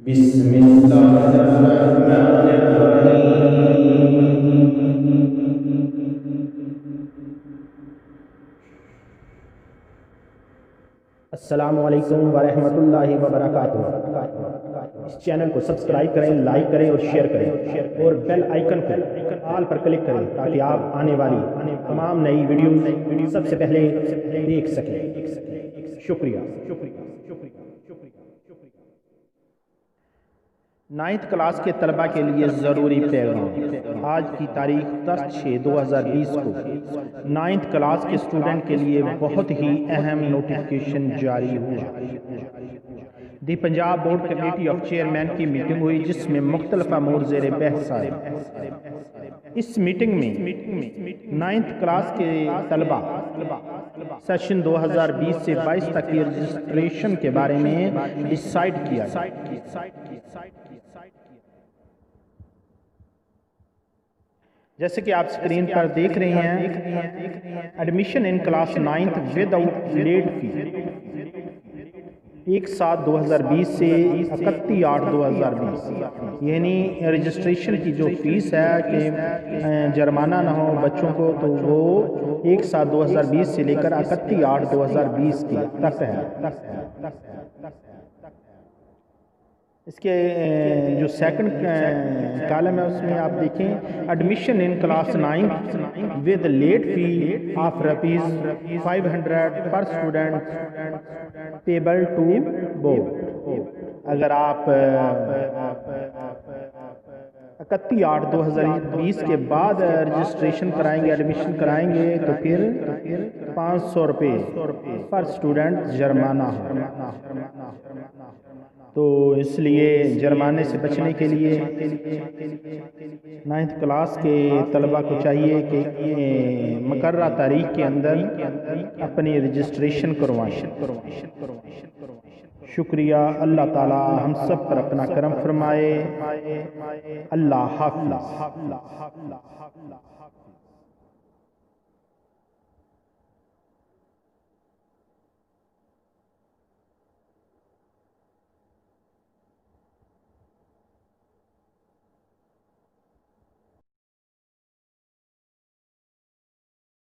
بسم الله الرحمن الرحيم. السلام علیکم ورحمۃ اللہ وبرکاتہ. اس چینل کو سبسکرائب کریں، لائک کریں اور شیئر کریں اور بیل آئیکن کو آل پر کلک کریں تاکہ آپ آنے والی تمام نئی ویڈیوز سب سے پہلے دیکھ سکیں. شکریہ. نائنتھ کلاس کے طلبہ کے لیے ضروری پیغام. آج کی تاریخ 10/6/2020 کو نائنتھ کلاس کے اسٹوڈنٹ کے لیے بہت ہی اہم نوٹیفیکیشن جاری ہوا. The Punjab board committee of chairman کی میٹنگ ہوئی جس میں مختلف امور زیر بحث آئے. اس میٹنگ میں نائنتھ کلاس کے طلبہ سیشن 2020 سے 22 تک کی رجسٹریشن کے بارے میں ڈیسائیڈ کیا. جیسے کہ آپ اسکرین پر دیکھ رہے ہیں، admission in class 9th without late fee 1/7/2020 سے 31/8/2020، یعنی رجسٹریشن کی جو فیس ہے کہ جرمانہ نہ ہو بچوں کو، تو وہ 1/7/2020 سے لے کر 31/8/2020 کی تک ہے. اس کے جو سیکنڈ کالم ہے اس میں آپ دیکھیں، admission in class 9th with late fee of ₹500 پر اسٹوڈنٹ پیبل ٹو بورڈ. اگر آپ 31/8/2020 کے بعد رجسٹریشن کرائیں گے، ایڈمیشن کرائیں گے، تو پھر ₹500 پر اسٹوڈنٹ جرمانہ ہو. تو اس لیے جرمانے سے بچنے کے لیے نائنتھ کلاس کے طلبہ کو چاہیے کہ مقررہ تاریخ کے اندر اپنی رجسٹریشن کروائیں. شکریہ. اللہ تعالی ہم سب پر اپنا کرم فرمائے. اللہ حافظ.